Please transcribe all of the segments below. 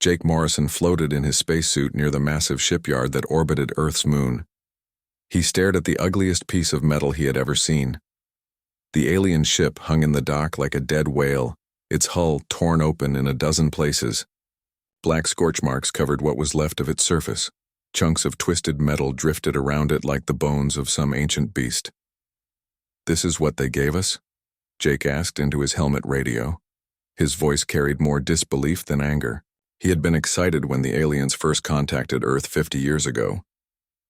Jake Morrison floated in his spacesuit near the massive shipyard that orbited Earth's moon. He stared at the ugliest piece of metal he had ever seen. The alien ship hung in the dock like a dead whale, its hull torn open in a dozen places. Black scorch marks covered what was left of its surface. Chunks of twisted metal drifted around it like the bones of some ancient beast. "This is what they gave us?" Jake asked into his helmet radio. His voice carried more disbelief than anger. He had been excited when the aliens first contacted Earth 50 years ago.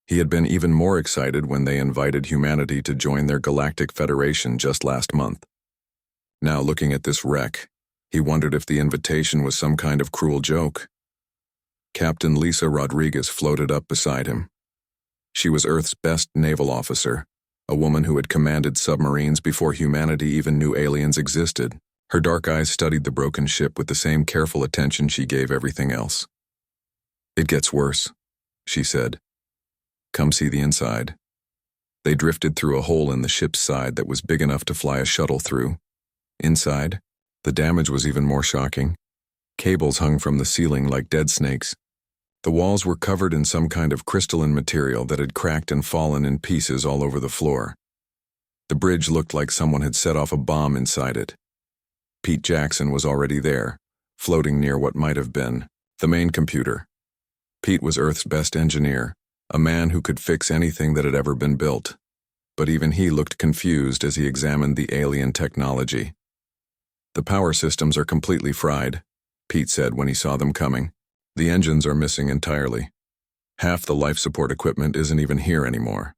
He had been even more excited when they invited humanity to join their Galactic Federation just last month. Now, looking at this wreck, he wondered if the invitation was some kind of cruel joke. Captain Lisa Rodriguez floated up beside him. She was Earth's best naval officer, a woman who had commanded submarines before humanity even knew aliens existed. Her dark eyes studied the broken ship with the same careful attention she gave everything else. "It gets worse," she said. "Come see the inside." They drifted through a hole in the ship's side that was big enough to fly a shuttle through. Inside, the damage was even more shocking. Cables hung from the ceiling like dead snakes. The walls were covered in some kind of crystalline material that had cracked and fallen in pieces all over the floor. The bridge looked like someone had set off a bomb inside it. Pete Jackson was already there, floating near what might have been the main computer. Pete was Earth's best engineer, a man who could fix anything that had ever been built. But even he looked confused as he examined the alien technology. "The power systems are completely fried," Pete said when he saw them coming. "The engines are missing entirely. Half the life support equipment isn't even here anymore.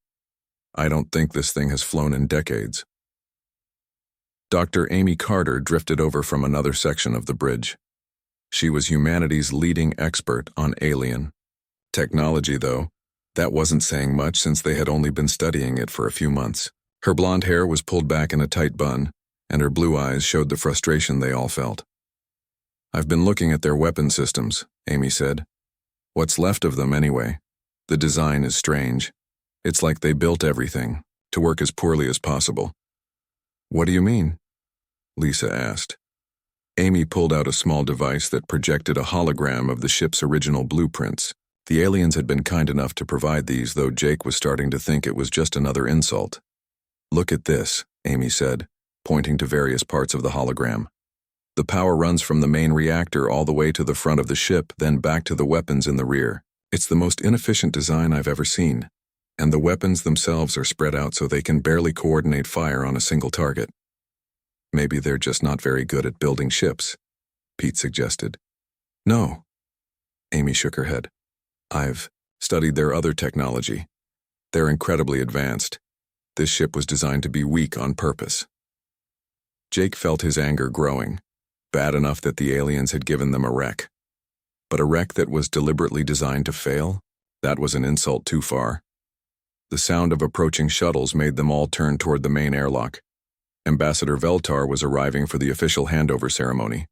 I don't think this thing has flown in decades." Dr. Amy Carter drifted over from another section of the bridge. She was humanity's leading expert on alien technology, though that wasn't saying much since they had only been studying it for a few months. Her blonde hair was pulled back in a tight bun, and her blue eyes showed the frustration they all felt. "I've been looking at their weapon systems," Amy said. "What's left of them, anyway. The design is strange. It's like they built everything to work as poorly as possible." "What do you mean?" Lisa asked. Amy pulled out a small device that projected a hologram of the ship's original blueprints. The aliens had been kind enough to provide these, though Jake was starting to think it was just another insult. "Look at this," Amy said, pointing to various parts of the hologram. "The power runs from the main reactor all the way to the front of the ship, then back to the weapons in the rear. It's the most inefficient design I've ever seen, and the weapons themselves are spread out so they can barely coordinate fire on a single target." "Maybe they're just not very good at building ships," Pete suggested. "No." Amy shook her head. "I've studied their other technology. They're incredibly advanced. This ship was designed to be weak on purpose." Jake felt his anger growing, bad enough that the aliens had given them a wreck. But a wreck that was deliberately designed to fail? That was an insult too far. The sound of approaching shuttles made them all turn toward the main airlock. Ambassador Veltar was arriving for the official handover ceremony.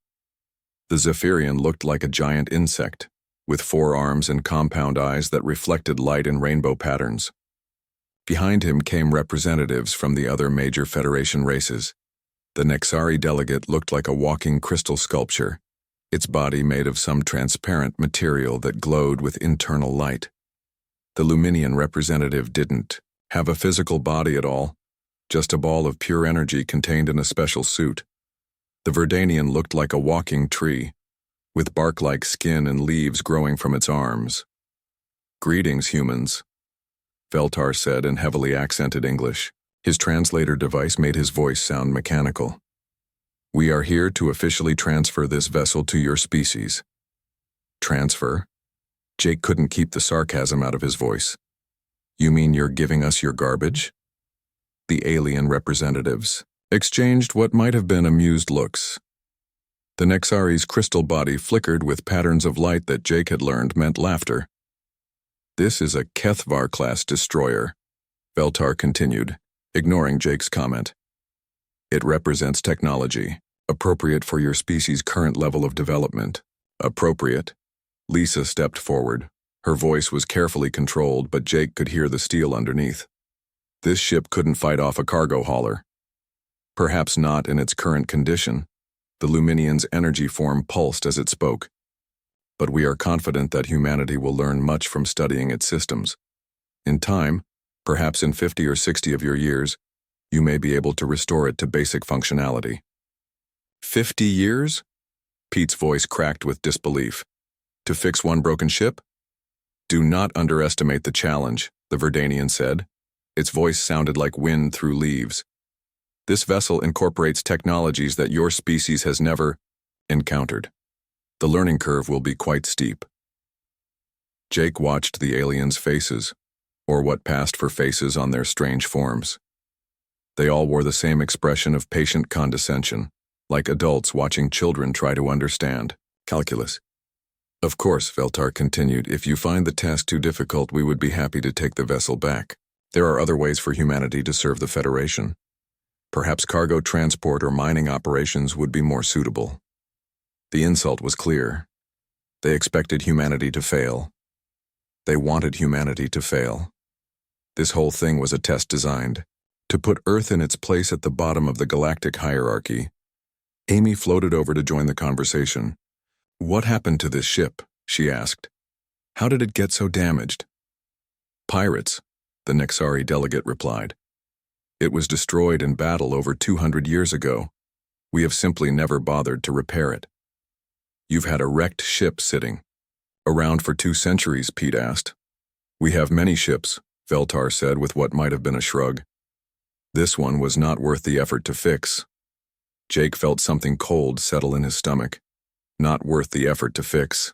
The Zephyrian looked like a giant insect, with 4 arms and compound eyes that reflected light in rainbow patterns. Behind him came representatives from the other major Federation races. The Nexari delegate looked like a walking crystal sculpture, its body made of some transparent material that glowed with internal light. The Luminian representative didn't have a physical body at all, just a ball of pure energy contained in a special suit. The Verdanian looked like a walking tree, with bark-like skin and leaves growing from its arms. "Greetings, humans," Veltar said in heavily accented English. His translator device made his voice sound mechanical. "We are here to officially transfer this vessel to your species." "Transfer?" Jake couldn't keep the sarcasm out of his voice. "You mean you're giving us your garbage?" The alien representatives exchanged what might have been amused looks. The Nexari's crystal body flickered with patterns of light that Jake had learned meant laughter. "This is a Kethvar-class destroyer," Veltar continued, ignoring Jake's comment. "It represents technology, appropriate for your species' current level of development." "Appropriate?" Lisa stepped forward. Her voice was carefully controlled, but Jake could hear the steel underneath. "This ship couldn't fight off a cargo hauler." "Perhaps not in its current condition." The Luminian's energy form pulsed as it spoke. but we are confident that humanity will learn much from studying its systems. In time, perhaps in 50 or 60 of your years, you may be able to restore it to basic functionality." 50 years? Pete's voice cracked with disbelief. To fix one broken ship? "Do not underestimate the challenge," the Verdanian said. Its voice sounded like wind through leaves. "This vessel incorporates technologies that your species has never encountered. The learning curve will be quite steep." Jake watched the aliens' faces, or what passed for faces on their strange forms. They all wore the same expression of patient condescension, like adults watching children try to understand calculus. "Of course," Veltar continued, "if you find the task too difficult, we would be happy to take the vessel back. There are other ways for humanity to serve the Federation. Perhaps cargo transport or mining operations would be more suitable." The insult was clear. They expected humanity to fail. They wanted humanity to fail. This whole thing was a test designed to put Earth in its place at the bottom of the galactic hierarchy. Amy floated over to join the conversation. "What happened to this ship?" she asked. "How did it get so damaged?" "Pirates," the Nexari delegate replied. "It was destroyed in battle over 200 years ago. We have simply never bothered to repair it." "You've had a wrecked ship sitting around for 2 centuries, Pete asked. "We have many ships," Veltar said with what might have been a shrug. "This one was not worth the effort to fix." Jake felt something cold settle in his stomach. Not worth the effort to fix.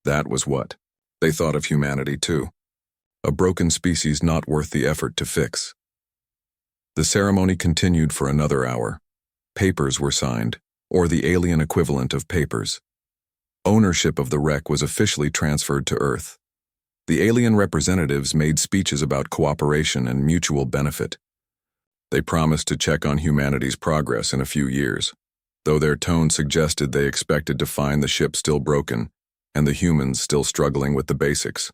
That was what they thought of humanity too. A broken species not worth the effort to fix. The ceremony continued for another hour. Papers were signed, or the alien equivalent of papers. Ownership of the wreck was officially transferred to Earth. The alien representatives made speeches about cooperation and mutual benefit. They promised to check on humanity's progress in a few years, though their tone suggested they expected to find the ship still broken and the humans still struggling with the basics.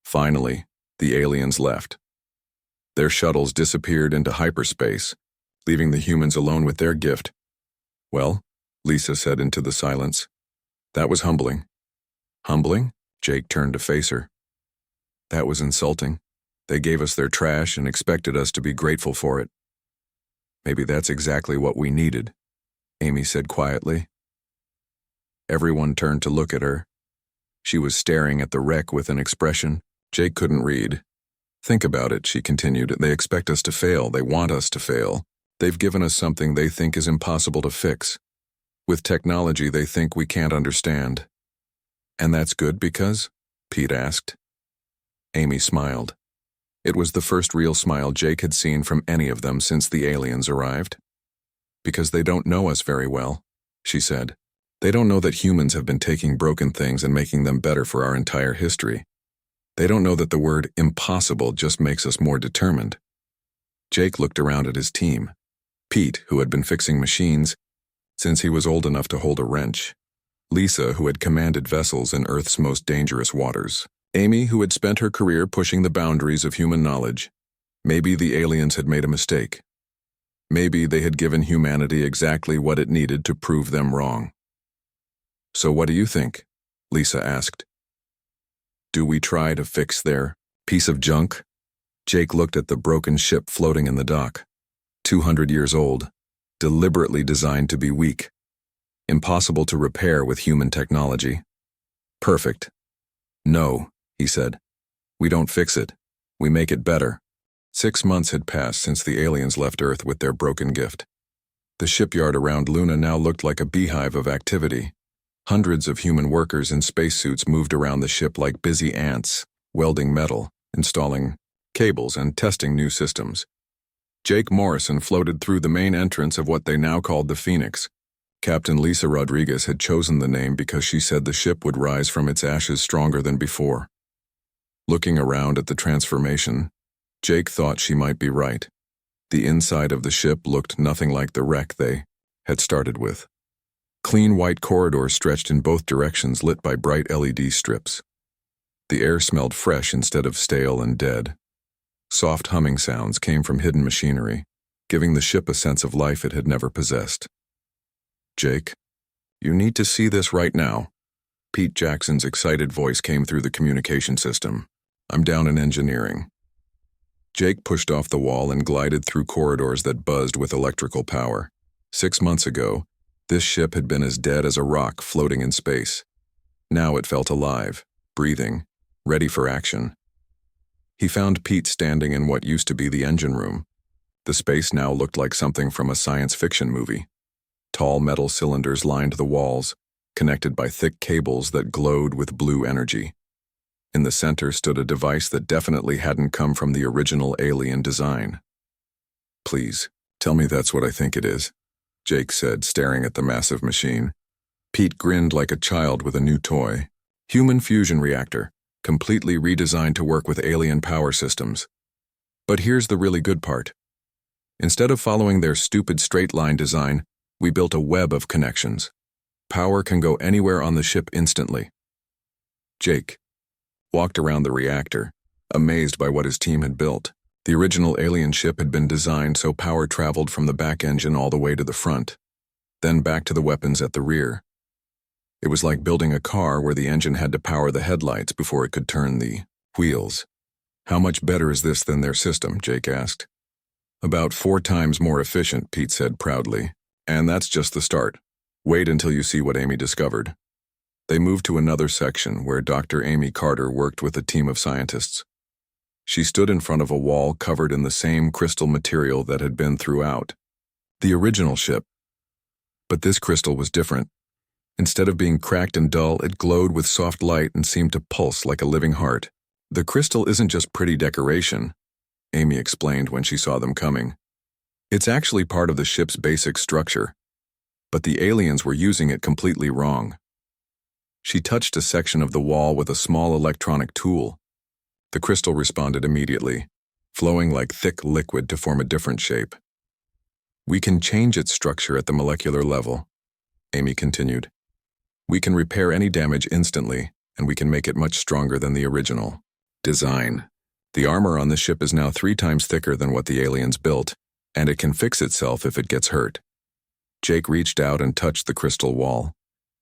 Finally, the aliens left. Their shuttles disappeared into hyperspace, leaving the humans alone with their gift. "Well," Lisa said into the silence. "That was humbling." "Humbling?" Jake turned to face her. "That was insulting. They gave us their trash and expected us to be grateful for it." "Maybe that's exactly what we needed," Amy said quietly. Everyone turned to look at her. She was staring at the wreck with an expression Jake couldn't read. "Think about it," she continued. "They expect us to fail. They want us to fail. They've given us something they think is impossible to fix. With technology they think we can't understand." "And that's good because?" Pete asked. Amy smiled. It was the first real smile Jake had seen from any of them since the aliens arrived. "Because they don't know us very well," she said. "They don't know that humans have been taking broken things and making them better for our entire history. They don't know that the word impossible just makes us more determined." Jake looked around at his team. Pete, who had been fixing machines since he was old enough to hold a wrench. Lisa, who had commanded vessels in Earth's most dangerous waters. Amy, who had spent her career pushing the boundaries of human knowledge. Maybe the aliens had made a mistake. Maybe they had given humanity exactly what it needed to prove them wrong. "So what do you think?" Lisa asked. "Do we try to fix their piece of junk?" Jake looked at the broken ship floating in the dock. 200 years old, deliberately designed to be weak. Impossible to repair with human technology. "Perfect." "No," he said. "We don't fix it. We make it better." 6 months had passed since the aliens left Earth with their broken gift. The shipyard around Luna now looked like a beehive of activity. Hundreds of human workers in spacesuits moved around the ship like busy ants, welding metal, installing cables, and testing new systems. Jake Morrison floated through the main entrance of what they now called the Phoenix. Captain Lisa Rodriguez had chosen the name because she said the ship would rise from its ashes stronger than before. Looking around at the transformation, Jake thought she might be right. The inside of the ship looked nothing like the wreck they had started with. Clean white corridors stretched in both directions, lit by bright LED strips. The air smelled fresh instead of stale and dead. Soft humming sounds came from hidden machinery, giving the ship a sense of life it had never possessed. "Jake, you need to see this right now," Pete Jackson's excited voice came through the communication system. "I'm down in engineering." Jake pushed off the wall and glided through corridors that buzzed with electrical power. 6 months ago, this ship had been as dead as a rock floating in space. Now it felt alive, breathing, ready for action. He found Pete standing in what used to be the engine room. The space now looked like something from a science fiction movie. Tall metal cylinders lined the walls, connected by thick cables that glowed with blue energy. In the center stood a device that definitely hadn't come from the original alien design. "Please, tell me that's what I think it is," Jake said, staring at the massive machine. Pete grinned like a child with a new toy. Human fusion reactor, completely redesigned to work with alien power systems. But here's the really good part. Instead of following their stupid straight-line design, we built a web of connections. Power can go anywhere on the ship instantly. Jake walked around the reactor, amazed by what his team had built. The original alien ship had been designed so power traveled from the back engine all the way to the front, then back to the weapons at the rear. It was like building a car where the engine had to power the headlights before it could turn the wheels. "How much better is this than their system?" Jake asked. "About 4 times more efficient," Pete said proudly. "And that's just the start. Wait until you see what Amy discovered." They moved to another section where Dr. Amy Carter worked with a team of scientists. She stood in front of a wall covered in the same crystal material that had been throughout the original ship. But this crystal was different. Instead of being cracked and dull, it glowed with soft light and seemed to pulse like a living heart. "The crystal isn't just pretty decoration," Amy explained when she saw them coming. "It's actually part of the ship's basic structure. But the aliens were using it completely wrong." She touched a section of the wall with a small electronic tool. The crystal responded immediately, flowing like thick liquid to form a different shape. "We can change its structure at the molecular level," Amy continued. "We can repair any damage instantly, and we can make it much stronger than the original design. The armor on the ship is now 3 times thicker than what the aliens built, and it can fix itself if it gets hurt." Jake reached out and touched the crystal wall.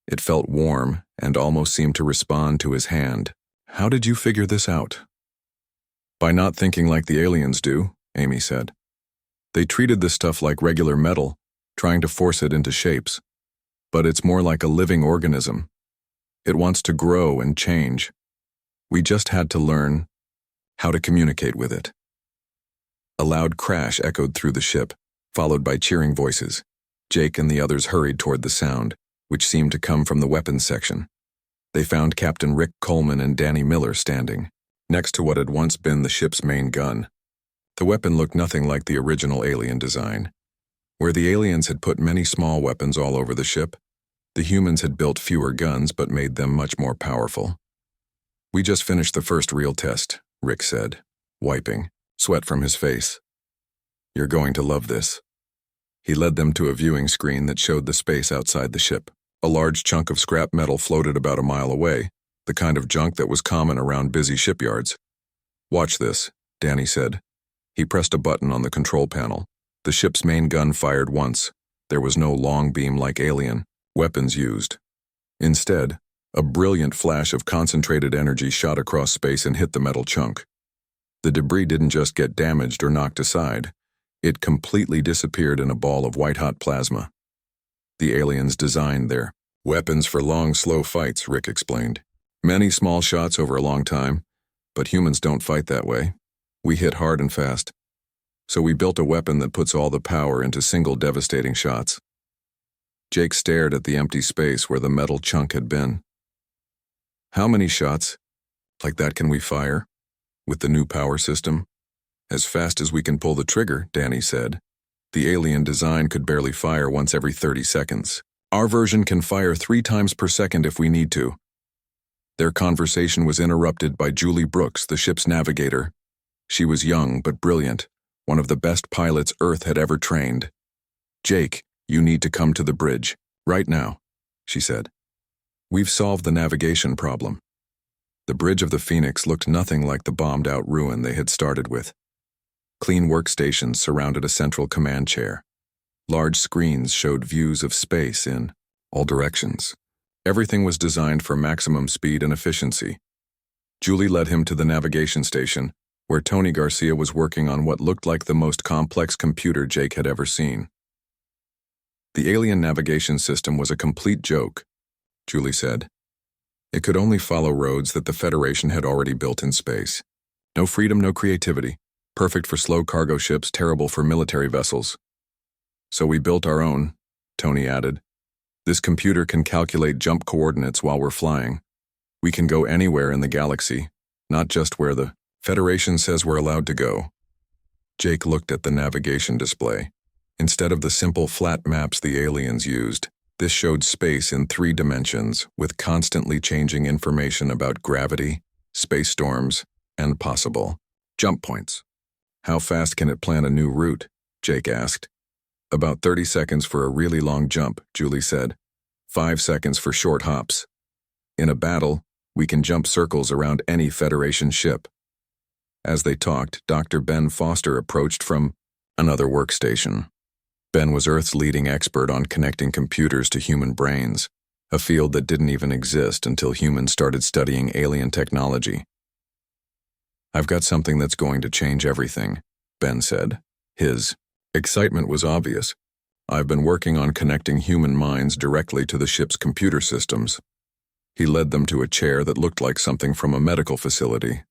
It felt warm and almost seemed to respond to his hand. "How did you figure this out?" "By not thinking like the aliens do," Amy said. "They treated this stuff like regular metal, trying to force it into shapes. But it's more like a living organism. It wants to grow and change. We just had to learn how to communicate with it." A loud crash echoed through the ship, followed by cheering voices. Jake and the others hurried toward the sound, which seemed to come from the weapons section. They found Captain Rick Coleman and Danny Miller standing, next to what had once been the ship's main gun. The weapon looked nothing like the original alien design. Where the aliens had put many small weapons all over the ship, the humans had built fewer guns but made them much more powerful. "We just finished the first real test," Rick said, wiping sweat from his face. "You're going to love this." He led them to a viewing screen that showed the space outside the ship. A large chunk of scrap metal floated about a mile away, the kind of junk that was common around busy shipyards. "Watch this," Danny said. He pressed a button on the control panel. The ship's main gun fired once. There was no long beam like alien weapons used. Instead, a brilliant flash of concentrated energy shot across space and hit the metal chunk. The debris didn't just get damaged or knocked aside. It completely disappeared in a ball of white-hot plasma. "The aliens designed their weapons for long, slow fights," Rick explained. "Many small shots over a long time, but humans don't fight that way. We hit hard and fast. So we built a weapon that puts all the power into single devastating shots." Jake stared at the empty space where the metal chunk had been. "How many shots like that can we fire with the new power system?" "As fast as we can pull the trigger," Danny said. "The alien design could barely fire once every 30 seconds. Our version can fire 3 times per second if we need to." Their conversation was interrupted by Julie Brooks, the ship's navigator. She was young but brilliant, one of the best pilots Earth had ever trained. "Jake, you need to come to the bridge, right now," she said. "We've solved the navigation problem." The bridge of the Phoenix looked nothing like the bombed-out ruin they had started with. Clean workstations surrounded a central command chair. Large screens showed views of space in all directions, Everything was designed for maximum speed and efficiency. Julie led him to the navigation station, where Tony Garcia was working on what looked like the most complex computer Jake had ever seen. The alien navigation system was a complete joke, Julie said. It could only follow roads that the Federation had already built in space. No freedom, no creativity. Perfect for slow cargo ships, terrible for military vessels. So we built our own, Tony added. This computer can calculate jump coordinates while we're flying. We can go anywhere in the galaxy, not just where the Federation says we're allowed to go. Jake looked at the navigation display. Instead of the simple flat maps the aliens used, this showed space in 3 dimensions with constantly changing information about gravity, space storms, and possible jump points. How fast can it plan a new route? Jake asked. About 30 seconds for a really long jump, Julie said. 5 seconds for short hops. In a battle, we can jump circles around any Federation ship. As they talked, Dr. Ben Foster approached from another workstation. Ben was Earth's leading expert on connecting computers to human brains, a field that didn't even exist until humans started studying alien technology. I've got something that's going to change everything, Ben said. His excitement was obvious. I've been working on connecting human minds directly to the ship's computer systems. He led them to a chair that looked like something from a medical facility.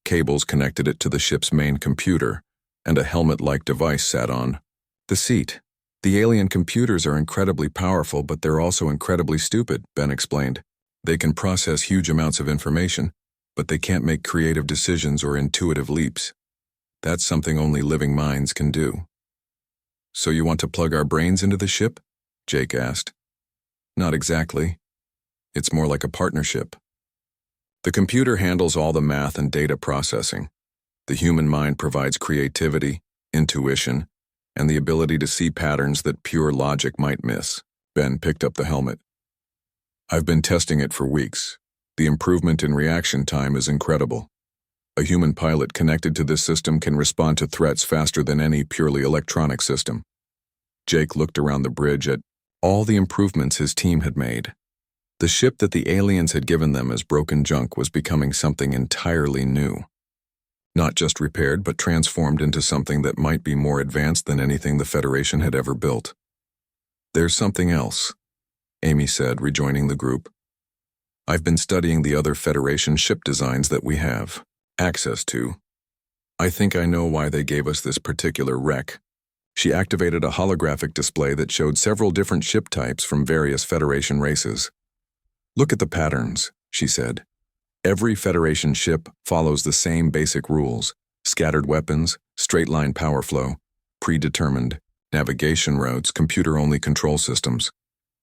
Cables connected it to the ship's main computer, and a helmet-like device sat on the seat. The alien computers are incredibly powerful, but they're also incredibly stupid, Ben explained. They can process huge amounts of information, but they can't make creative decisions or intuitive leaps. That's something only living minds can do. So you want to plug our brains into the ship? Jake asked. Not exactly. It's more like a partnership. The computer handles all the math and data processing. The human mind provides creativity, intuition, and the ability to see patterns that pure logic might miss. Ben picked up the helmet. I've been testing it for weeks. The improvement in reaction time is incredible. A human pilot connected to this system can respond to threats faster than any purely electronic system. Jake looked around the bridge at all the improvements his team had made. The ship that the aliens had given them as broken junk was becoming something entirely new. Not just repaired, but transformed into something that might be more advanced than anything the Federation had ever built. There's something else, Amy said, rejoining the group. I've been studying the other Federation ship designs that we have access to. I think I know why they gave us this particular wreck. She activated a holographic display that showed several different ship types from various Federation races. Look at the patterns, she said. Every Federation ship follows the same basic rules: scattered weapons, straight-line power flow, predetermined navigation routes, computer-only control systems.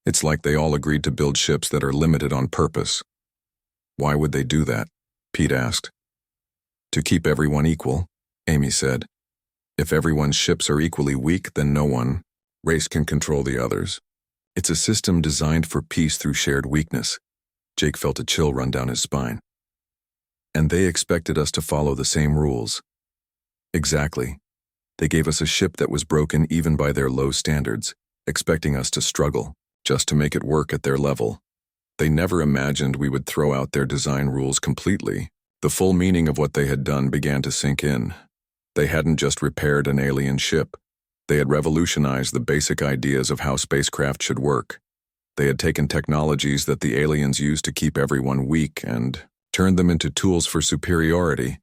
It's like they all agreed to build ships that are limited on purpose. Why would they do that? Pete asked. To keep everyone equal, Amy said. If everyone's ships are equally weak, then no one race can control the others. It's a system designed for peace through shared weakness. Jake felt a chill run down his spine. And they expected us to follow the same rules. Exactly. They gave us a ship that was broken even by their low standards, expecting us to struggle, just to make it work at their level. They never imagined we would throw out their design rules completely. The full meaning of what they had done began to sink in. They hadn't just repaired an alien ship. They had revolutionized the basic ideas of how spacecraft should work. They had taken technologies that the aliens used to keep everyone weak and turned them into tools for superiority.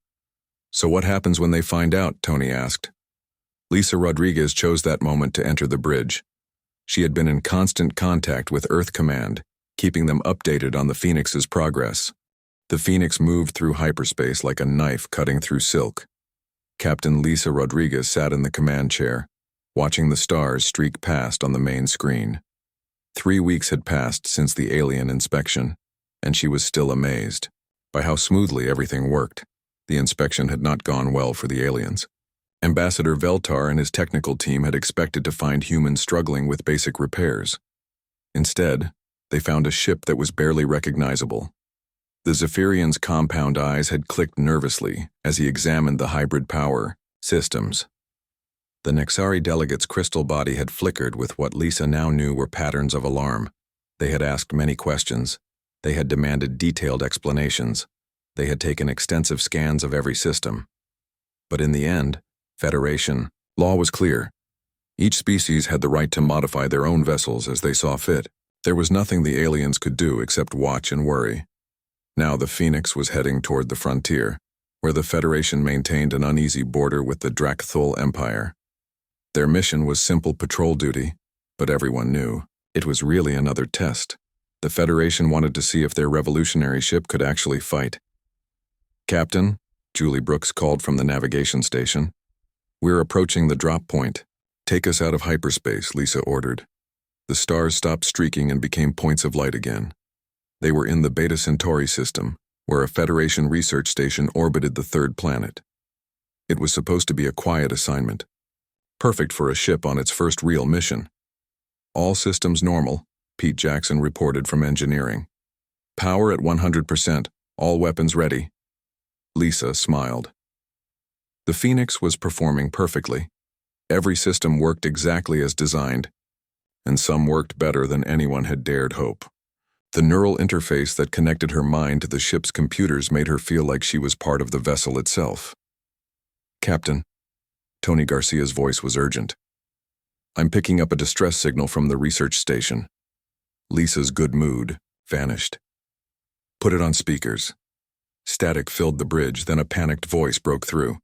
So what happens when they find out? Tony asked. Lisa Rodriguez chose that moment to enter the bridge. She had been in constant contact with Earth Command, keeping them updated on the Phoenix's progress. The Phoenix moved through hyperspace like a knife cutting through silk. Captain Lisa Rodriguez sat in the command chair, watching the stars streak past on the main screen. 3 weeks had passed since the alien inspection, and she was still amazed by how smoothly everything worked. The inspection had not gone well for the aliens. Ambassador Veltar and his technical team had expected to find humans struggling with basic repairs. Instead, they found a ship that was barely recognizable. The Zephyrian's compound eyes had clicked nervously as he examined the hybrid power systems. The Nexari delegate's crystal body had flickered with what Lisa now knew were patterns of alarm. They had asked many questions. They had demanded detailed explanations. They had taken extensive scans of every system. But in the end, Federation law was clear. Each species had the right to modify their own vessels as they saw fit. There was nothing the aliens could do except watch and worry. Now the Phoenix was heading toward the frontier, where the Federation maintained an uneasy border with the Drakthul Empire. Their mission was simple patrol duty, but everyone knew it was really another test. The Federation wanted to see if their revolutionary ship could actually fight. "Captain," Julie Brooks called from the navigation station. "We're approaching the drop point. Take us out of hyperspace," Lisa ordered. The stars stopped streaking and became points of light again. They were in the Beta Centauri system, where a Federation research station orbited the third planet. It was supposed to be a quiet assignment, perfect for a ship on its first real mission. "All systems normal," Pete Jackson reported from engineering. "Power at 100%, all weapons ready." Lisa smiled. The Phoenix was performing perfectly. Every system worked exactly as designed, and some worked better than anyone had dared hope. The neural interface that connected her mind to the ship's computers made her feel like she was part of the vessel itself. "Captain," Tony Garcia's voice was urgent. "I'm picking up a distress signal from the research station." Lisa's good mood vanished. "Put it on speakers." Static filled the bridge, then a panicked voice broke through.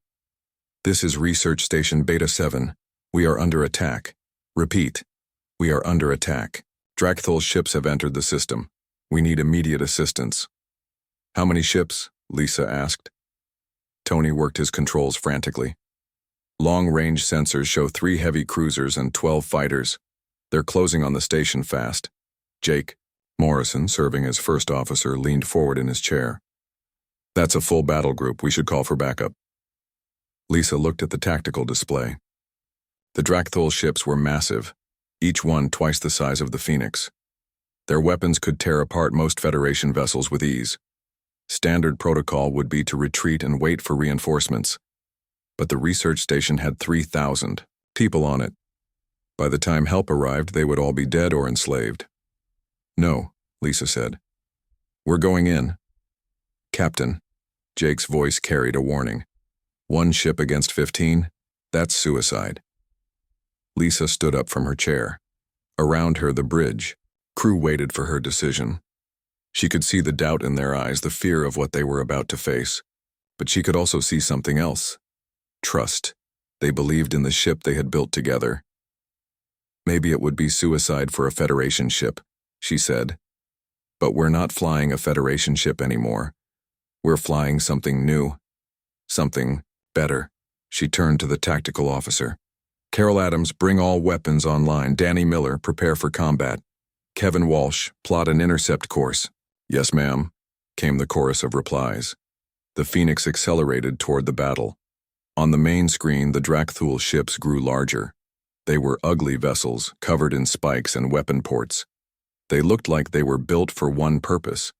"This is Research Station Beta 7. We are under attack. Repeat, we are under attack. Drakthul's ships have entered the system. We need immediate assistance." "How many ships?" Lisa asked. Tony worked his controls frantically. Long-range sensors show 3 heavy cruisers and 12 fighters. They're closing on the station fast. Jake Morrison, serving as first officer, leaned forward in his chair. "That's a full battle group. We should call for backup." Lisa looked at the tactical display. The Drakthul ships were massive, each one twice the size of the Phoenix. Their weapons could tear apart most Federation vessels with ease. Standard protocol would be to retreat and wait for reinforcements. But the research station had 3,000 people on it. By the time help arrived, they would all be dead or enslaved. "No," Lisa said. "We're going in." "Captain," Jake's voice carried a warning. "1 ship against 15? That's suicide." Lisa stood up from her chair. Around her, the bridge. Crew waited for her decision. She could see the doubt in their eyes, the fear of what they were about to face. But she could also see something else. Trust. They believed in the ship they had built together. "Maybe it would be suicide for a Federation ship," she said. "But we're not flying a Federation ship anymore. We're flying something new. Something better." She turned to the tactical officer. "Carol Adams, bring all weapons online. Danny Miller, prepare for combat. Kevin Walsh, plot an intercept course." "Yes, ma'am," came the chorus of replies. The Phoenix accelerated toward the battle. On the main screen, the Drakthul ships grew larger. They were ugly vessels, covered in spikes and weapon ports. They looked like they were built for one purpose: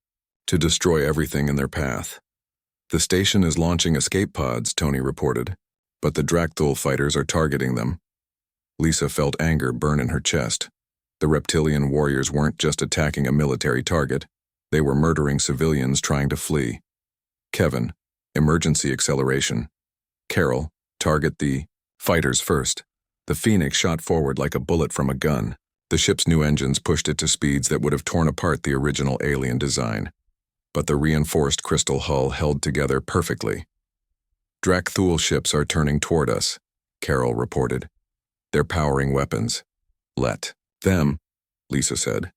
to destroy everything in their path. "The station is launching escape pods," Tony reported, "but the Drakthul fighters are targeting them." Lisa felt anger burn in her chest. The reptilian warriors weren't just attacking a military target. They were murdering civilians trying to flee. "Kevin, emergency acceleration. Carol, target the fighters first." The Phoenix shot forward like a bullet from a gun. The ship's new engines pushed it to speeds that would have torn apart the original alien design. But the reinforced crystal hull held together perfectly. "Drakthul ships are turning toward us," Carol reported. "They're powering weapons." "Let them," Lisa said.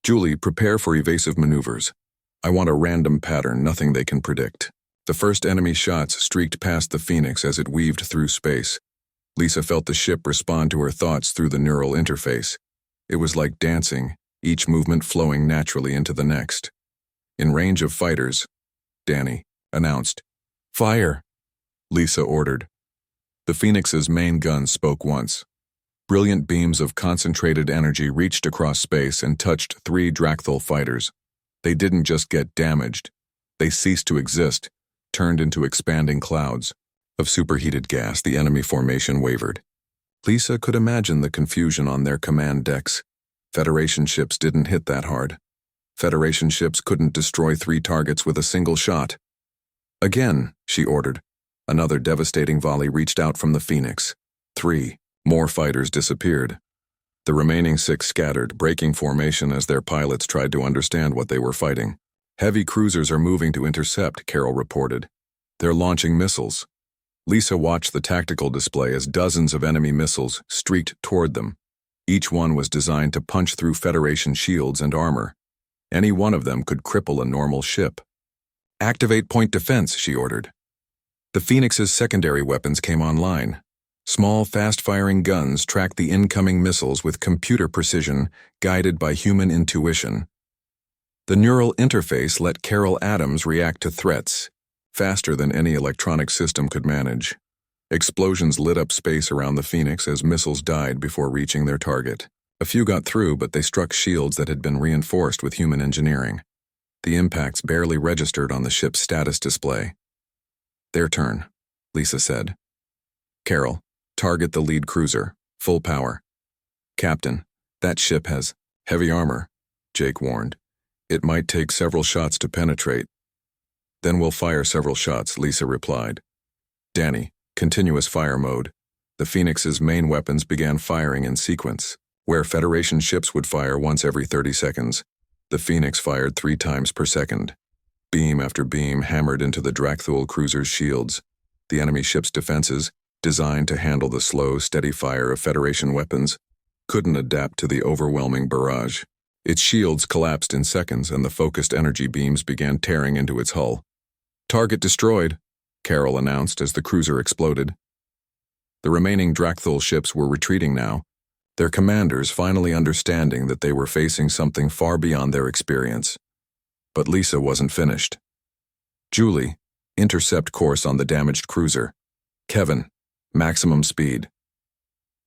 "Julie, prepare for evasive maneuvers. I want a random pattern, nothing they can predict." The first enemy shots streaked past the Phoenix as it weaved through space. Lisa felt the ship respond to her thoughts through the neural interface. It was like dancing, each movement flowing naturally into the next. In range of fighters, Danny announced. "Fire," Lisa ordered. The Phoenix's main gun spoke once. Brilliant beams of concentrated energy reached across space and touched 3 Drakthul fighters. They didn't just get damaged. They ceased to exist, turned into expanding clouds of superheated gas. The enemy formation wavered. Lisa could imagine the confusion on their command decks. Federation ships didn't hit that hard. Federation ships couldn't destroy 3 targets with a single shot. Again, she ordered. Another devastating volley reached out from the Phoenix. 3 more fighters disappeared. The remaining 6 scattered, breaking formation as their pilots tried to understand what they were fighting. Heavy cruisers are moving to intercept, Carol reported. They're launching missiles. Lisa watched the tactical display as dozens of enemy missiles streaked toward them. Each one was designed to punch through Federation shields and armor. Any one of them could cripple a normal ship. Activate point defense, she ordered. The Phoenix's secondary weapons came online. Small, fast-firing guns tracked the incoming missiles with computer precision, guided by human intuition. The neural interface let Carol Adams react to threats, faster than any electronic system could manage. Explosions lit up space around the Phoenix as missiles died before reaching their target. A few got through, but they struck shields that had been reinforced with human engineering. The impacts barely registered on the ship's status display. Their turn, Lisa said. Carol, target the lead cruiser, full power. Captain, that ship has heavy armor, Jake warned. It might take several shots to penetrate. Then we'll fire several shots, Lisa replied. Danny, continuous fire mode. The Phoenix's main weapons began firing in sequence. Where Federation ships would fire once every 30 seconds, the Phoenix fired 3 times per second. Beam after beam hammered into the Drakthul cruiser's shields. The enemy ship's defenses, designed to handle the slow, steady fire of Federation weapons, couldn't adapt to the overwhelming barrage. Its shields collapsed in seconds and the focused energy beams began tearing into its hull. Target destroyed, Carol announced as the cruiser exploded. The remaining Drakthul ships were retreating now, their commanders finally understanding that they were facing something far beyond their experience. But Lisa wasn't finished. Julie, intercept course on the damaged cruiser. Kevin, maximum speed.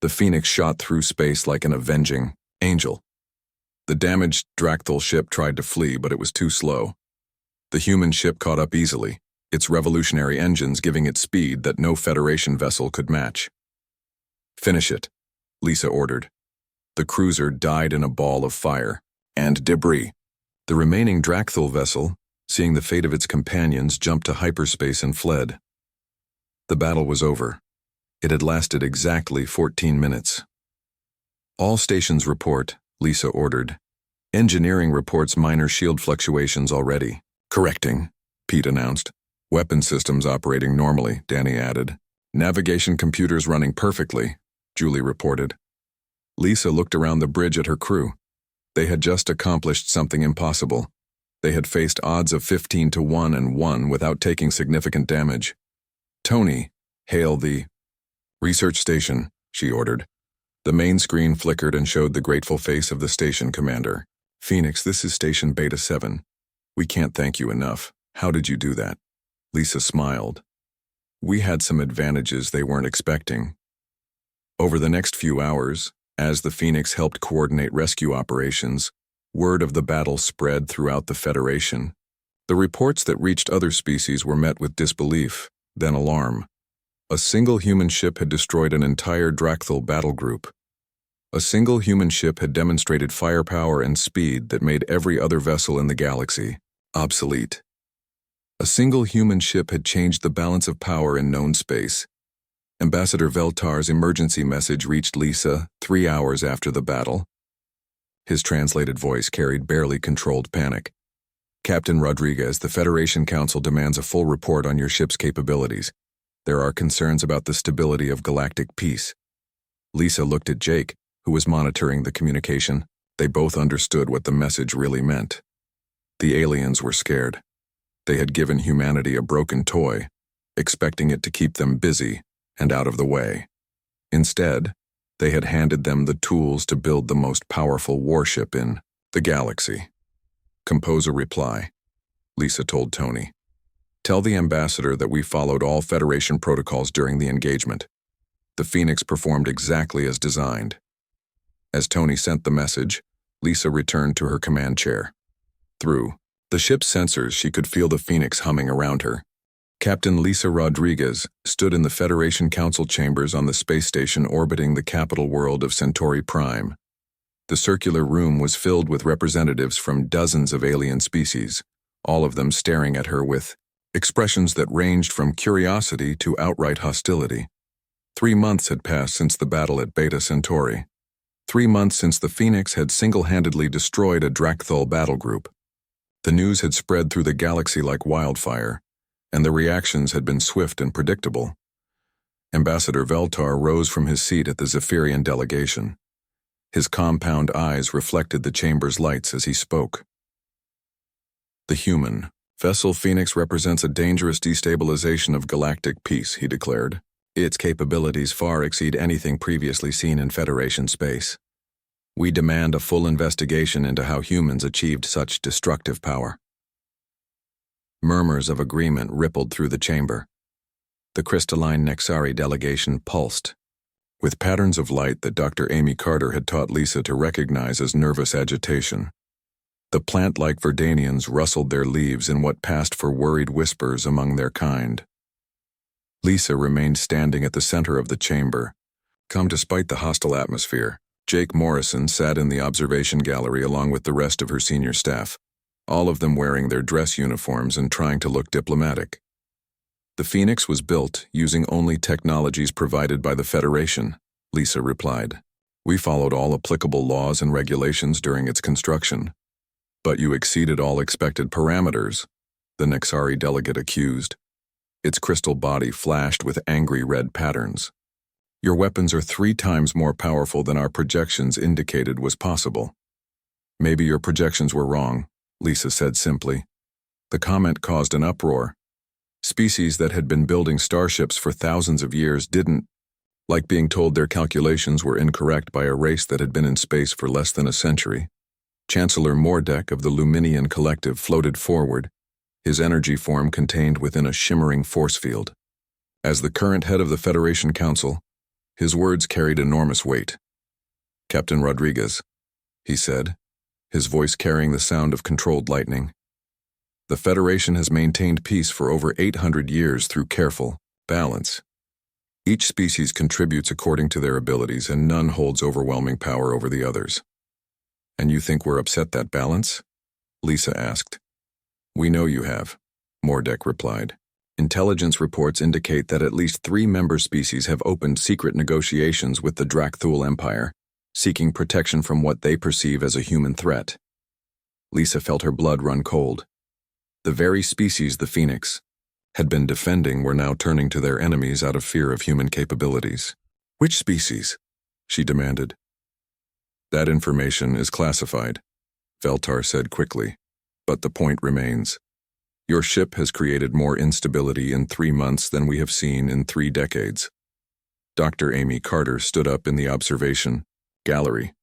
The Phoenix shot through space like an avenging angel. The damaged Drakthul ship tried to flee, but it was too slow. The human ship caught up easily, its revolutionary engines giving it speed that no Federation vessel could match. Finish it, Lisa ordered. The cruiser died in a ball of fire and debris. The remaining Drakthul vessel, seeing the fate of its companions, jumped to hyperspace and fled. The battle was over. It had lasted exactly 14 minutes. All stations report, Lisa ordered. Engineering reports minor shield fluctuations already. Correcting, Pete announced. Weapon systems operating normally, Danny added. Navigation computers running perfectly, Julie reported. Lisa looked around the bridge at her crew. They had just accomplished something impossible. They had faced odds of 15 to 1 and won without taking significant damage. Tony, hail the research station, she ordered. The main screen flickered and showed the grateful face of the station commander. Phoenix, this is Station Beta 7. We can't thank you enough. How did you do that? Lisa smiled. We had some advantages they weren't expecting. Over the next few hours, as the Phoenix helped coordinate rescue operations, word of the battle spread throughout the Federation. The reports that reached other species were met with disbelief, then alarm. A single human ship had destroyed an entire Drakthul battle group. A single human ship had demonstrated firepower and speed that made every other vessel in the galaxy obsolete. A single human ship had changed the balance of power in known space. Ambassador Veltar's emergency message reached Lisa 3 hours after the battle. His translated voice carried barely controlled panic. Captain Rodriguez, the Federation Council demands a full report on your ship's capabilities. There are concerns about the stability of galactic peace. Lisa looked at Jake, who was monitoring the communication. They both understood what the message really meant. The aliens were scared. They had given humanity a broken toy, expecting it to keep them busy and out of the way. Instead, they had handed them the tools to build the most powerful warship in the galaxy. Compose a reply, Lisa told Tony. Tell the ambassador that we followed all Federation protocols during the engagement. The Phoenix performed exactly as designed. As Tony sent the message, Lisa returned to her command chair. Through the ship's sensors, she could feel the Phoenix humming around her. Captain Lisa Rodriguez stood in the Federation Council chambers on the space station orbiting the capital world of Centauri Prime. The circular room was filled with representatives from dozens of alien species, all of them staring at her with expressions that ranged from curiosity to outright hostility. 3 months had passed since the battle at Beta Centauri. 3 months since the Phoenix had single-handedly destroyed a Drakthul battle group. The news had spread through the galaxy like wildfire, and the reactions had been swift and predictable. Ambassador Veltar rose from his seat at the Zephyrian delegation. His compound eyes reflected the chamber's lights as he spoke. The human vessel Phoenix represents a dangerous destabilization of galactic peace, he declared. Its capabilities far exceed anything previously seen in Federation space. We demand a full investigation into how humans achieved such destructive power. Murmurs of agreement rippled through the chamber. The crystalline Nexari delegation pulsed, with patterns of light that Dr. Amy Carter had taught Lisa to recognize as nervous agitation. The plant-like Verdanians rustled their leaves in what passed for worried whispers among their kind. Lisa remained standing at the center of the chamber. Calm despite the hostile atmosphere, Jake Morrison sat in the observation gallery along with the rest of her senior staff, all of them wearing their dress uniforms and trying to look diplomatic. The Phoenix was built using only technologies provided by the Federation, Lisa replied. We followed all applicable laws and regulations during its construction. But you exceeded all expected parameters, the Nexari delegate accused. Its crystal body flashed with angry red patterns. Your weapons are 3 times more powerful than our projections indicated was possible. Maybe your projections were wrong, Lisa said simply. The comment caused an uproar. Species that had been building starships for thousands of years didn't, like being told their calculations were incorrect by a race that had been in space for less than a century. Chancellor Mordek of the Luminian Collective floated forward, his energy form contained within a shimmering force field. As the current head of the Federation Council, his words carried enormous weight. Captain Rodriguez, he said, his voice carrying the sound of controlled lightning. The Federation has maintained peace for over 800 years through careful balance. Each species contributes according to their abilities and none holds overwhelming power over the others. And you think we're upset that balance? Lisa asked. We know you have, Mordek replied. Intelligence reports indicate that at least 3 member species have opened secret negotiations with the Drakthul Empire, seeking protection from what they perceive as a human threat. Lisa felt her blood run cold. The very species the Phoenix had been defending were now turning to their enemies out of fear of human capabilities. Which species? She demanded. That information is classified, Veltar said quickly. But the point remains. Your ship has created more instability in 3 months than we have seen in 3 decades. Dr. Amy Carter stood up in the observation gallery.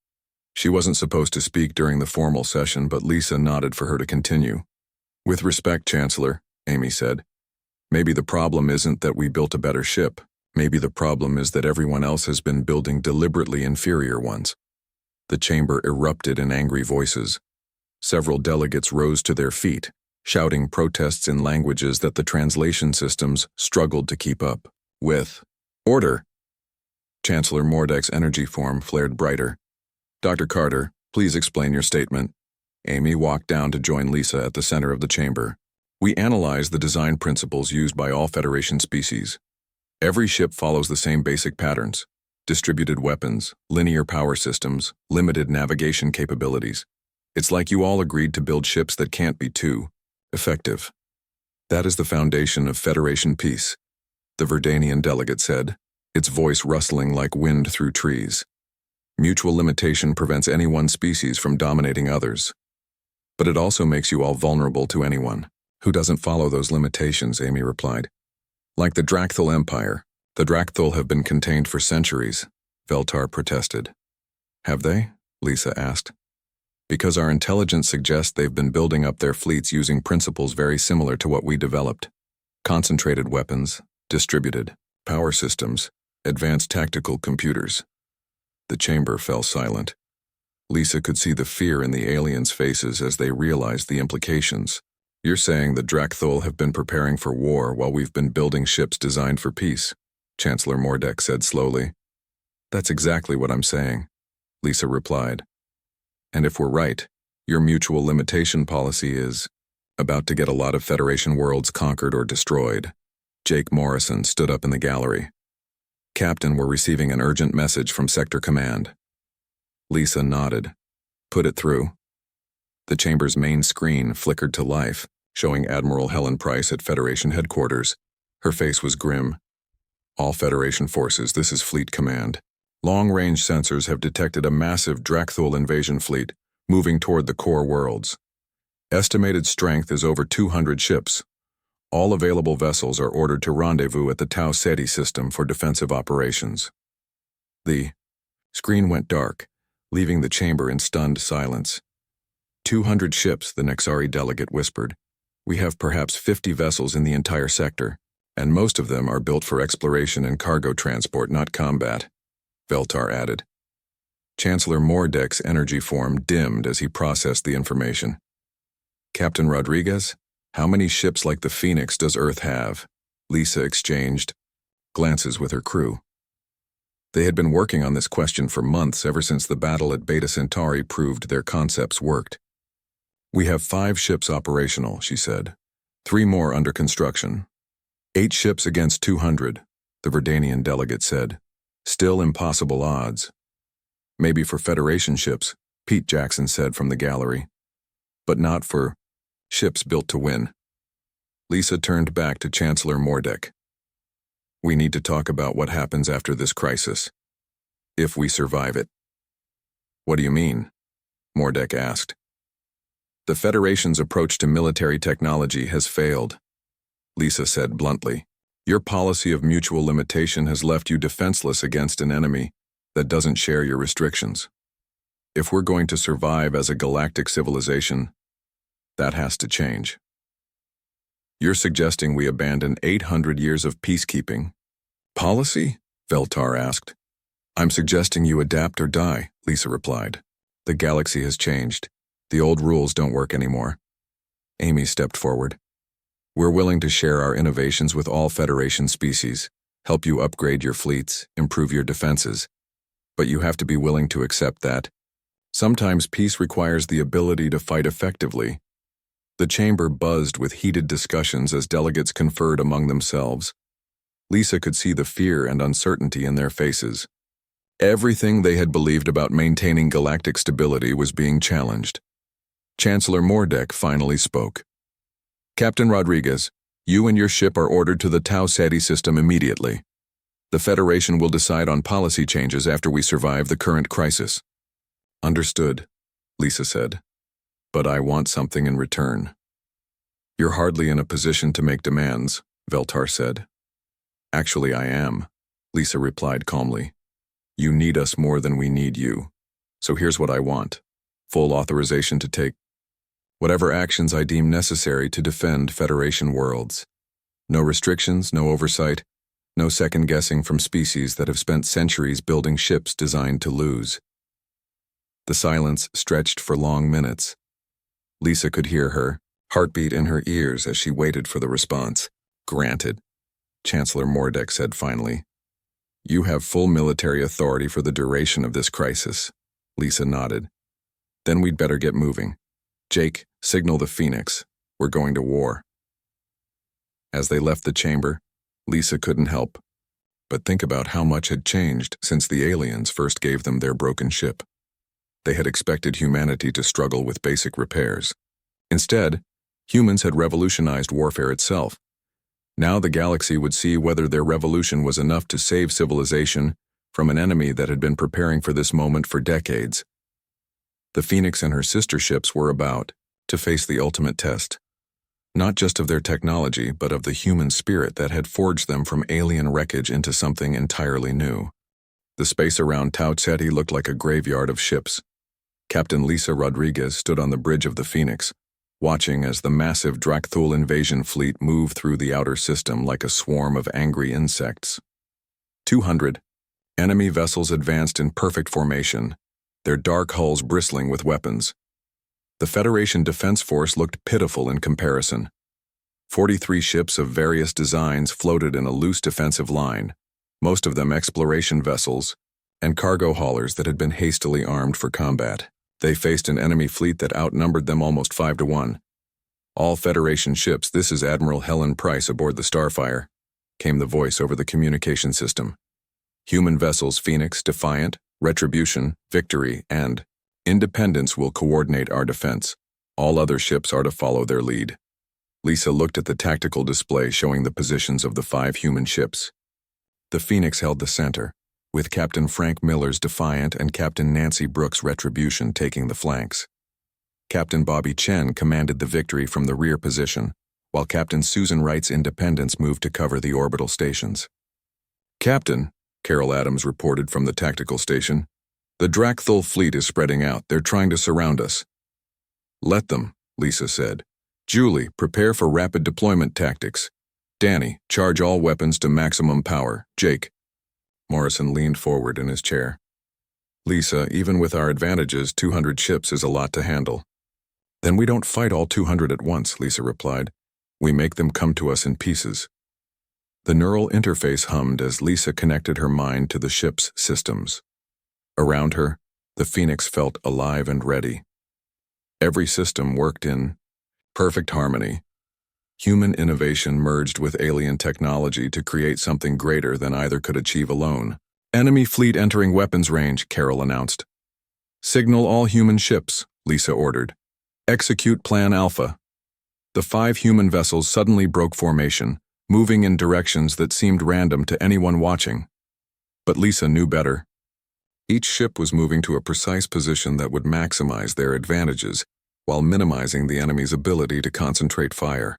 She wasn't supposed to speak during the formal session, but Lisa nodded for her to continue. With respect, Chancellor, Amy said. Maybe the problem isn't that we built a better ship. Maybe the problem is that everyone else has been building deliberately inferior ones. The chamber erupted in angry voices. Several delegates rose to their feet, shouting protests in languages that the translation systems struggled to keep up with. Order! Chancellor Mordek's energy form flared brighter. Dr. Carter, please explain your statement. Amy walked down to join Lisa at the center of the chamber. We analyzed the design principles used by all Federation species. Every ship follows the same basic patterns: distributed weapons, linear power systems, limited navigation capabilities. It's like you all agreed to build ships that can't be too effective. That is the foundation of Federation peace, the Verdanian delegate said, its voice rustling like wind through trees. Mutual limitation prevents any one species from dominating others. But it also makes you all vulnerable to anyone who doesn't follow those limitations, Amy replied. Like the Drakthul Empire, the Drakthul have been contained for centuries, Veltar protested. Have they? Lisa asked. Because our intelligence suggests they've been building up their fleets using principles very similar to what we developed. Concentrated weapons, distributed power systems, advanced tactical computers. The chamber fell silent. Lisa could see the fear in the aliens' faces as they realized the implications. You're saying the Drakthul have been preparing for war while we've been building ships designed for peace, Chancellor Mordek said slowly. That's exactly what I'm saying, Lisa replied. And if we're right, your mutual limitation policy is about to get a lot of Federation worlds conquered or destroyed. Jake Morrison stood up in the gallery. Captain, we're receiving an urgent message from Sector Command. Lisa nodded. Put it through. The chamber's main screen flickered to life, showing Admiral Helen Price at Federation headquarters. Her face was grim. All Federation forces, this is Fleet Command. Long-range sensors have detected a massive Drakthul invasion fleet moving toward the core worlds. Estimated strength is over 200 ships. All available vessels are ordered to rendezvous at the Tau Ceti system for defensive operations. The screen went dark, leaving the chamber in stunned silence. 200 ships, the Nexari delegate whispered. We have perhaps 50 vessels in the entire sector, and most of them are built for exploration and cargo transport, not combat, Veltar added. Chancellor Mordek's energy form dimmed as he processed the information. Captain Rodriguez, how many ships like the Phoenix does Earth have? Lisa exchanged glances with her crew. They had been working on this question for months, ever since the battle at Beta Centauri proved their concepts worked. We have 5 ships operational, she said. 3 more under construction. 8 ships against 200, the Verdanian delegate said. Still impossible odds. Maybe for Federation ships, Pete Jackson said from the gallery. But not for ships built to win. Lisa turned back to Chancellor Mordek. We need to talk about what happens after this crisis. If we survive it. What do you mean? Mordek asked. The Federation's approach to military technology has failed, Lisa said bluntly. Your policy of mutual limitation has left you defenseless against an enemy that doesn't share your restrictions. If we're going to survive as a galactic civilization, that has to change. You're suggesting we abandon 800 years of peacekeeping? Policy? Veltar asked. I'm suggesting you adapt or die, Lisa replied. The galaxy has changed. The old rules don't work anymore. Amy stepped forward. We're willing to share our innovations with all Federation species, help you upgrade your fleets, improve your defenses. But you have to be willing to accept that sometimes peace requires the ability to fight effectively. The chamber buzzed with heated discussions as delegates conferred among themselves. Lisa could see the fear and uncertainty in their faces. Everything they had believed about maintaining galactic stability was being challenged. Chancellor Mordek finally spoke. Captain Rodriguez, you and your ship are ordered to the Tau Ceti system immediately. The Federation will decide on policy changes after we survive the current crisis. Understood, Lisa said. But I want something in return. You're hardly in a position to make demands, Veltar said. Actually, I am, Lisa replied calmly. You need us more than we need you. So here's what I want. Full authorization to take whatever actions I deem necessary to defend Federation worlds. No restrictions, no oversight, no second-guessing from species that have spent centuries building ships designed to lose. The silence stretched for long minutes. Lisa could hear her heartbeat in her ears as she waited for the response. Granted, Chancellor Mordek said finally. You have full military authority for the duration of this crisis. Lisa nodded. Then we'd better get moving. Jake, signal the Phoenix. We're going to war. As they left the chamber, Lisa couldn't help but think about how much had changed since the aliens first gave them their broken ship. They had expected humanity to struggle with basic repairs. Instead, humans had revolutionized warfare itself. Now the galaxy would see whether their revolution was enough to save civilization from an enemy that had been preparing for this moment for decades. The Phoenix and her sister ships were about to face the ultimate test, not just of their technology, but of the human spirit that had forged them from alien wreckage into something entirely new. The space around Tau Ceti looked like a graveyard of ships. Captain Lisa Rodriguez stood on the bridge of the Phoenix, watching as the massive Drakthul invasion fleet moved through the outer system like a swarm of angry insects. 200 enemy vessels advanced in perfect formation, their dark hulls bristling with weapons. The Federation Defense Force looked pitiful in comparison. 43 ships of various designs floated in a loose defensive line, most of them exploration vessels and cargo haulers that had been hastily armed for combat. They faced an enemy fleet that outnumbered them almost 5-1. "All Federation ships, this is Admiral Helen Price aboard the Starfire," came the voice over the communication system. "Human vessels Phoenix, Defiant, Retribution, Victory, and Independence will coordinate our defense. All other ships are to follow their lead." Lisa looked at the tactical display showing the positions of the 5 human ships. The Phoenix held the center, with Captain Frank Miller's Defiant and Captain Nancy Brooks' Retribution taking the flanks. Captain Bobby Chen commanded the Victory from the rear position, while Captain Susan Wright's Independence moved to cover the orbital stations. "Captain," Carol Adams reported from the tactical station, "the Drakthul fleet is spreading out. They're trying to surround us." "Let them," Lisa said. "Julie, prepare for rapid deployment tactics. Danny, charge all weapons to maximum power. Jake." Morrison leaned forward in his chair. "Lisa, even with our advantages, 200 ships is a lot to handle." "Then we don't fight all 200 at once," Lisa replied. "We make them come to us in pieces." The neural interface hummed as Lisa connected her mind to the ship's systems. Around her, the Phoenix felt alive and ready. Every system worked in perfect harmony. Human innovation merged with alien technology to create something greater than either could achieve alone. "Enemy fleet entering weapons range," Carol announced. "Signal all human ships," Lisa ordered. "Execute Plan Alpha." The 5 human vessels suddenly broke formation, moving in directions that seemed random to anyone watching. But Lisa knew better. Each ship was moving to a precise position that would maximize their advantages, while minimizing the enemy's ability to concentrate fire.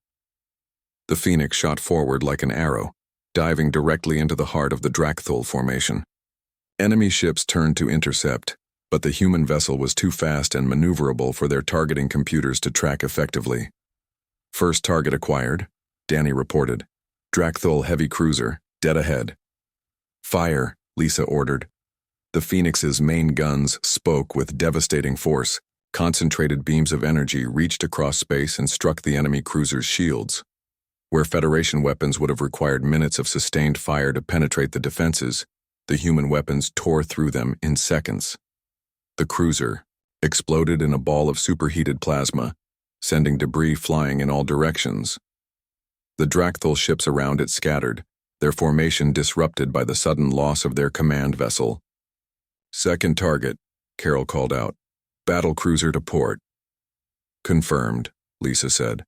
The Phoenix shot forward like an arrow, diving directly into the heart of the Drakthul formation. Enemy ships turned to intercept, but the human vessel was too fast and maneuverable for their targeting computers to track effectively. "First target acquired," Danny reported. "Drakthul heavy cruiser, dead ahead." "Fire," Lisa ordered. The Phoenix's main guns spoke with devastating force. Concentrated beams of energy reached across space and struck the enemy cruiser's shields. Where Federation weapons would have required minutes of sustained fire to penetrate the defenses, the human weapons tore through them in seconds. The cruiser exploded in a ball of superheated plasma, sending debris flying in all directions. The Drakthul ships around it scattered, their formation disrupted by the sudden loss of their command vessel. "Second target," Carol called out. "Battle cruiser to port." "Confirmed," Lisa said.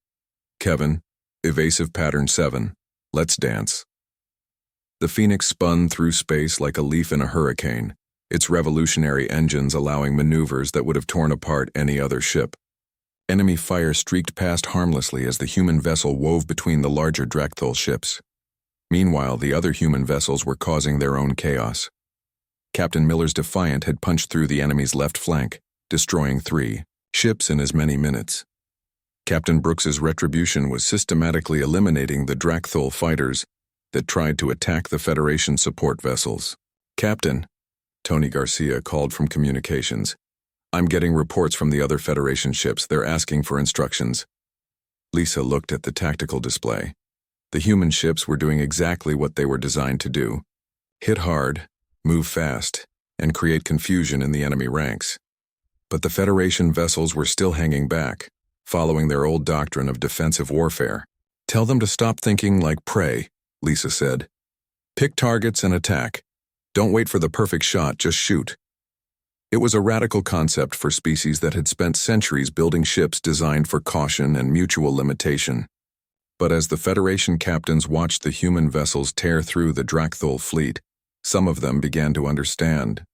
"Kevin, evasive pattern 7. Let's dance." The Phoenix spun through space like a leaf in a hurricane, its revolutionary engines allowing maneuvers that would have torn apart any other ship. Enemy fire streaked past harmlessly as the human vessel wove between the larger Drakthul ships. Meanwhile, the other human vessels were causing their own chaos. Captain Miller's Defiant had punched through the enemy's left flank, destroying 3 ships in as many minutes. Captain Brooks's Retribution was systematically eliminating the Drakthul fighters that tried to attack the Federation support vessels. "Captain," Tony Garcia called from communications, "I'm getting reports from the other Federation ships. They're asking for instructions." Lisa looked at the tactical display. The human ships were doing exactly what they were designed to do: hit hard, move fast, and create confusion in the enemy ranks. But the Federation vessels were still hanging back, following their old doctrine of defensive warfare. "Tell them to stop thinking like prey," Lisa said. "Pick targets and attack. Don't wait for the perfect shot, just shoot." It was a radical concept for species that had spent centuries building ships designed for caution and mutual limitation. But as the Federation captains watched the human vessels tear through the Drakthul fleet, some of them began to understand.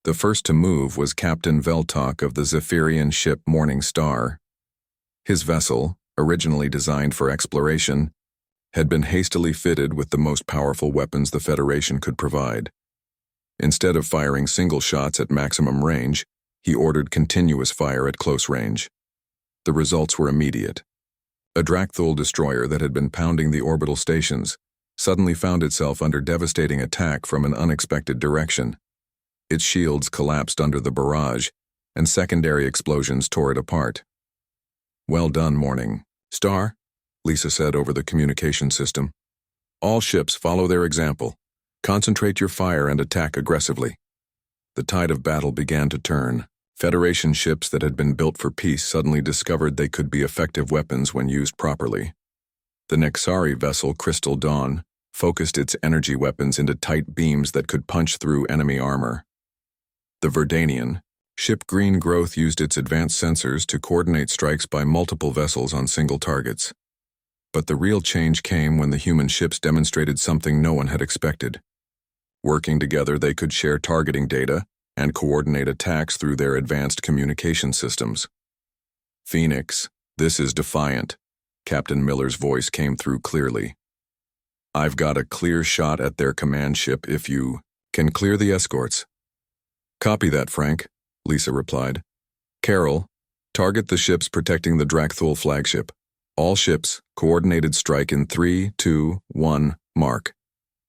The first to move was Captain Veltok of the Zephyrian ship Morning Star. His vessel, originally designed for exploration, had been hastily fitted with the most powerful weapons the Federation could provide. Instead of firing single shots at maximum range, he ordered continuous fire at close range. The results were immediate. A Drakthul destroyer that had been pounding the orbital stations suddenly found itself under devastating attack from an unexpected direction. Its shields collapsed under the barrage, and secondary explosions tore it apart. "Well done, Morning Star," Lisa said over the communication system. "All ships follow their example. Concentrate your fire and attack aggressively." The tide of battle began to turn. Federation ships that had been built for peace suddenly discovered they could be effective weapons when used properly. The Nexari vessel Crystal Dawn focused its energy weapons into tight beams that could punch through enemy armor. The Verdanian ship Green Growth used its advanced sensors to coordinate strikes by multiple vessels on single targets. But the real change came when the human ships demonstrated something no one had expected. Working together, they could share targeting data and coordinate attacks through their advanced communication systems. "Phoenix, this is Defiant," Captain Miller's voice came through clearly. "I've got a clear shot at their command ship if you can clear the escorts." "Copy that, Frank," Lisa replied. "Carol, target the ships protecting the Drakthul flagship. All ships, coordinated strike in 3, 2, 1, mark."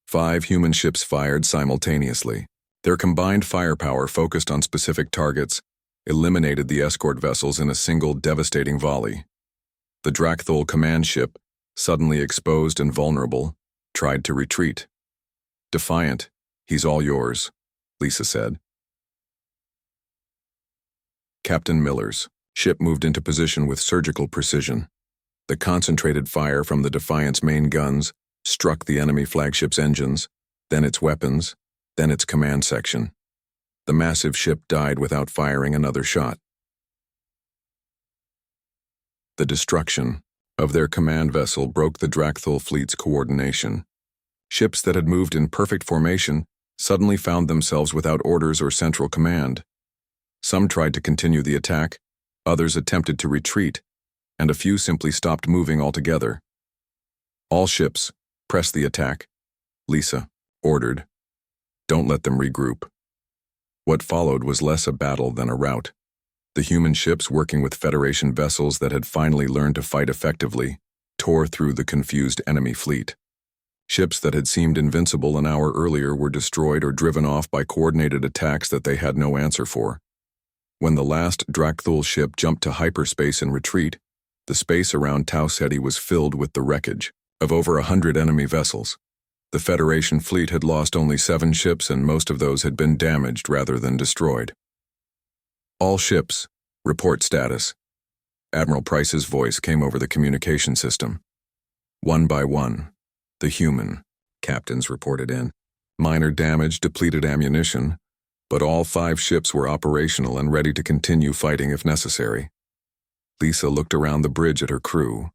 5 human ships fired simultaneously. Their combined firepower focused on specific targets, eliminated the escort vessels in a single devastating volley. The Drakthul command ship, suddenly exposed and vulnerable, tried to retreat. "Defiant, he's all yours," Lisa said. Captain Miller's ship moved into position with surgical precision. The concentrated fire from the Defiant's main guns struck the enemy flagship's engines, then its weapons, then its command section. The massive ship died without firing another shot. The destruction of their command vessel broke the Drakthul fleet's coordination. Ships that had moved in perfect formation suddenly found themselves without orders or central command. Some tried to continue the attack, others attempted to retreat, and a few simply stopped moving altogether. "All ships, press the attack," Lisa ordered. "Don't let them regroup." What followed was less a battle than a rout. The human ships, working with Federation vessels that had finally learned to fight effectively, tore through the confused enemy fleet. Ships that had seemed invincible an hour earlier were destroyed or driven off by coordinated attacks that they had no answer for. When the last Drakthul ship jumped to hyperspace in retreat, the space around Tau Ceti was filled with the wreckage of over 100 enemy vessels. The Federation fleet had lost only 7 ships, and most of those had been damaged rather than destroyed. "All ships, report status." Admiral Price's voice came over the communication system. One by one, the human captains reported in. Minor damage, depleted ammunition, but all 5 ships were operational and ready to continue fighting if necessary. Lisa looked around the bridge at her crew.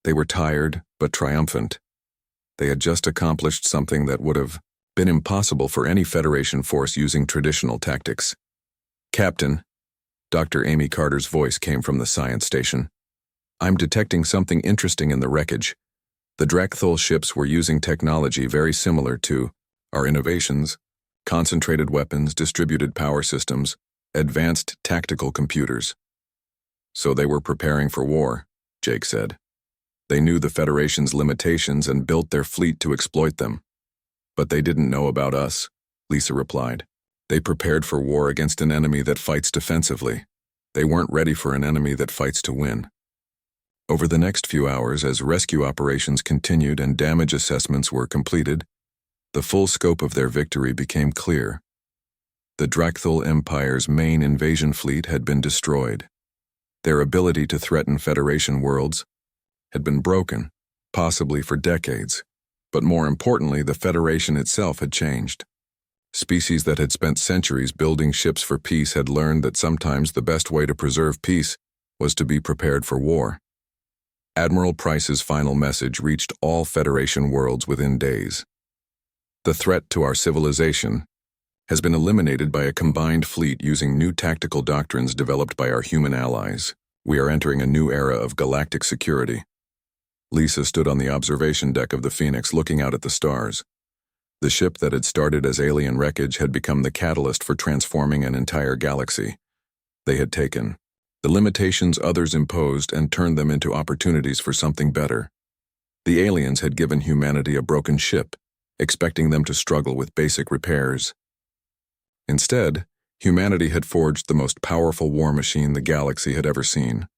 They were tired, but triumphant. They had just accomplished something that would have been impossible for any Federation force using traditional tactics. "Captain," Dr. Amy Carter's voice came from the science station. "I'm detecting something interesting in the wreckage. The Drakthul ships were using technology very similar to our innovations: concentrated weapons, distributed power systems, advanced tactical computers." "So they were preparing for war," Jake said. "They knew the Federation's limitations and built their fleet to exploit them." "But they didn't know about us," Lisa replied. "They prepared for war against an enemy that fights defensively. They weren't ready for an enemy that fights to win." Over the next few hours, as rescue operations continued and damage assessments were completed, the full scope of their victory became clear. The Drakthul Empire's main invasion fleet had been destroyed. Their ability to threaten Federation worlds had been broken, possibly for decades, but more importantly, the Federation itself had changed. Species that had spent centuries building ships for peace had learned that sometimes the best way to preserve peace was to be prepared for war. Admiral Price's final message reached all Federation worlds within days. "The threat to our civilization has been eliminated by a combined fleet using new tactical doctrines developed by our human allies. We are entering a new era of galactic security." Lisa stood on the observation deck of the Phoenix looking out at the stars. The ship that had started as alien wreckage had become the catalyst for transforming an entire galaxy. They had taken the limitations others imposed and turned them into opportunities for something better. The aliens had given humanity a broken ship, expecting them to struggle with basic repairs. Instead, humanity had forged the most powerful war machine the galaxy had ever seen.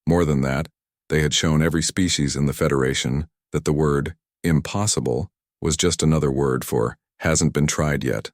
More than that, they had shown every species in the Federation that the word impossible was just another word for hasn't been tried yet.